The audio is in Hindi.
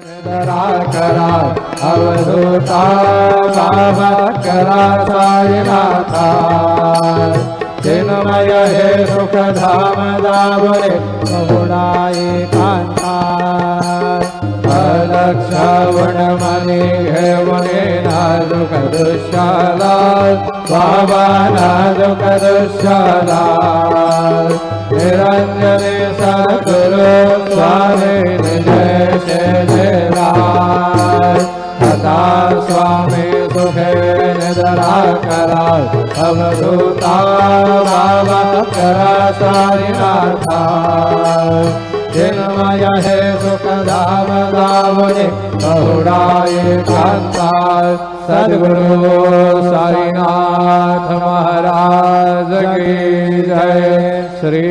करा करा अवधूता बाबा करा साईनाथा चिन्मय हे सुख धाम दावरे बहुड़ाई कांता अलक्ष वनमणि हे मुनि नाजुक दुश्शाला बाबा नाजुक दुश्शाला निरंजने सद्गुरु स्वामी जय जय तथा स्वामी सुखे निद्रा करा अवधूता बाबा करा साईनाथा चिन्मय हे सुख धाम दावने बहुड़ाई कांता सद्गुरु साईनाथ महाराज की जय। श्री